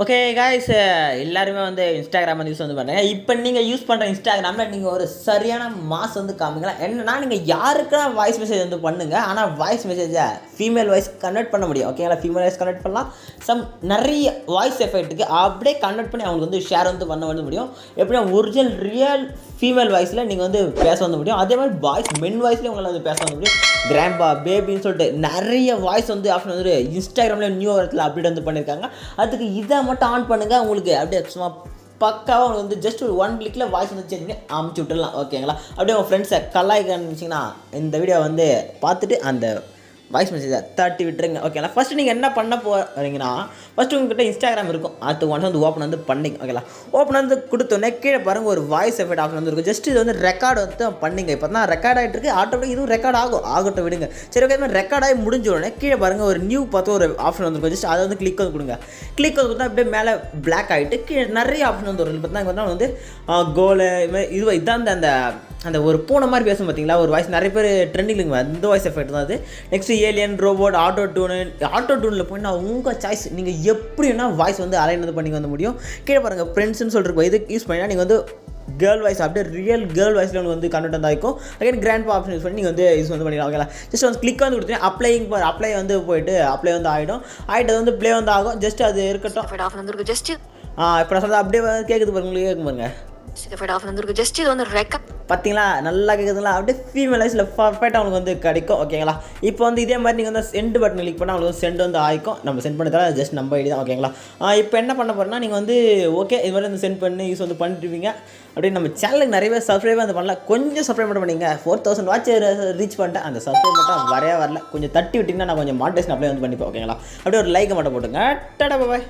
Okay guys, எல்லாருமே வந்து Instagram வந்து யூஸ் வந்து பண்ணுறேன். இப்போ நீங்கள் யூஸ் பண்ணுற இன்ஸ்டாகிராமில் நீங்கள் ஒரு சரியான மாஸ் வந்து காமிக்கலாம். என்னன்னா, நீங்கள் யாருக்கெல்லாம் வாய்ஸ் மெசேஜ் வந்து பண்ணுங்கள், ஆனால் வாய்ஸ் மெசேஜை ஃபீமேல் வாய்ஸ் கன்வெர்ட் பண்ண முடியும். ஓகேங்களா, ஃபீமேல் வாய்ஸ் கன்வெர்ட் பண்ணலாம். நிறைய வாய்ஸ் எஃபெக்ட்டுக்கு அப்படியே கன்வெர்ட் பண்ணி அவங்களுக்கு வந்து ஷேர் வந்து பண்ண வந்து முடியும். எப்படின்னா ஒரிஜினல் ரியல் ஃபீமேல் வாய்ஸில் நீங்கள் வந்து பேச வந்து முடியும். அதே மாதிரி வாய்ஸ் மென் வாய்ஸ்லேயும் உங்களால் வந்து பேச வந்து முடியும். கிராண்ட்பா, பேபின்னு சொல்லிட்டு நிறைய வாய்ஸ் வந்து ஆப்ஷன் வந்து இன்ஸ்டாகிராமில் நியூ இடத்துல அப்டேட் வந்து பண்ணியிருக்காங்க. அதுக்கு இதை மட்டும் ஆன் பண்ணுங்கள், உங்களுக்கு அப்படியே சும்மா பக்காவாக உங்களுக்கு வந்து ஜஸ்ட் ஒரு 1 கிளிக்கில் வாய்ஸ் வந்து செக் பண்ணி அமுச்சு விட்டுடலாம். ஓகேங்களா, அப்படியே உங்கள் ஃப்ரெண்ட்ஸை கலாய்ச்சிங்கன்னா இந்த வீடியோ வந்து பார்த்துட்டு அந்த வாய்ஸ் மெசேஜை தட்டி விட்டுருங்க. ஓகேங்களா, ஃபஸ்ட்டு நீங்கள் என்ன பண்ண போகிறீங்கன்னா, ஃபஸ்ட்டு உங்கள்கிட்ட இன்ஸ்டாகிராம் இருக்கும். அடுத்து ஒன்ஸ் வந்து ஓப்பன் வந்து பண்ணிங்க. ஓகேங்களா, ஓப்பன் வந்து கொடுத்தோன்னே கீழே பாருங்கள் ஒரு வாய்ஸ் எஃபெக்ட் ஆப்ஷன் வந்து இருக்கும். ஜஸ்ட் இது வந்து ரெக்கார்டு வந்து பண்ணிங்க. இப்போ தான் ரெக்கார்ட் ஆகிட்டு இருக்கு, ஆட்டோமேட்டிக் இதுவும் ரெக்கார்ட் ஆகட்டும் விடுங்க. சரி, ஓகே, ரெக்கார்ட் ஆகி முடிஞ்ச உடனே கீழே பாருங்கள் ஒரு நியூ பார்த்து ஒரு ஆப்ஷன் வந்து ஜஸ்ட் அதை வந்து கிளிக் வந்து கொடுங்க. கிளிக் வந்து கொடுத்தா அப்படியே மேலே பிளாக் ஆகிட்டு கீழே நிறைய ஆப்ஷன் வந்து வரும். பார்த்தீங்கன்னா வந்து கோலு இதான் அந்த ஒரு பூனை மாதிரி பேசும் பார்த்தீங்களா, ஒரு வாய்ஸ் நிறைய பேர் ட்ரெண்டிங்லுங்க. அந்த வாய்ஸ் எஃபெக்ட் தான் அது. நெக்ஸ்ட் ஏலியன், ரோபோட், ஆட்டோ டூனில் போய் நான் உங்கள் சாய்ஸ் நீங்கள் எப்படின்னா வாய்ஸ் வந்து அலைன் வந்து பண்ணி வந்து முடியும். கீழே பாருங்கள் ஃப்ரெண்ட்ஸ்னு சொல்லிட்டு இது யூஸ் பண்ணினா நீங்கள் வந்து கேர்ள் வாய்ஸ் அப்படியே ரியல் கேர்ள் வாய்ஸில் உங்களுக்கு வந்து கன்வெர்ட் வந்து ஆகிக்கும். அகைன் கிராண்ட் ஆப்ஷன் யூஸ் பண்ணி நீங்கள் வந்து யூஸ் வந்து பண்ணிக்கலாம். ஓகேங்களா, ஜஸ்ட் வந்து கிளிக் வந்து கொடுத்தீங்கன்னா அப்ளை வந்து போயிட்டு அப்ளை வந்து ஆகிடும். ஆகிட்டு வந்து ப்ளே வந்து ஆகும். ஜஸ்ட் அது இருக்கட்டும். இப்போ நான் சொல்கிறது அப்படியே கேட்குது பாருங்க, உங்களுக்கு கேட்கும் பாருங்க. ஜஸ்ட் இது வந்து ரெக்கார்ட் பார்த்தீங்களா, நல்லா கேட்குதுங்களா, அப்படியே ஃபீமேல் வாய்ஸில் பர்ஃபெக்டாக அவங்களுக்கு வந்து கிடைக்கும். ஓகேங்களா, இப்போ வந்து இதே மாதிரி நீங்கள் வந்து சென்ட் பட்டன் கிளிக் பண்ணால் அவங்களுக்கு சென்ட் வந்து ஆகிக்கும். நம்ம சென்ட் பண்ணதால ஜஸ்ட் நம்ம ஐடி தான். ஓகேங்களா, இப்போ என்ன பண்ண போகிறோம்னா, நீங்கள் வந்து ஓகே இது மாதிரி வந்து சென்ட் பண்ணி யூஸ் வந்து பண்ணிட்டுருவீங்க. அப்படியே நம்ம சேனலுக்கு நிறையவே சப்ஸ்கிரைப் வந்து பண்ணலாம். கொஞ்சம் சப்ஸ்கிரைப் மட்டும் பண்ணிங்க. 4000 வாட்ச் ரீச் பண்ணிட்டேன். அந்த சப்ஸ்கிரைப் மட்டும் வரல. கொஞ்சம் தட்டி விட்டிங்கன்னா நான் கொஞ்சம் மானிடைசேஷன் அப்ளை வந்து பண்ணிப்பேன். ஓகேங்களா, அப்படியே ஒரு லைக்கை மட்டும் போட்டுங்க. டாடா, பாய்.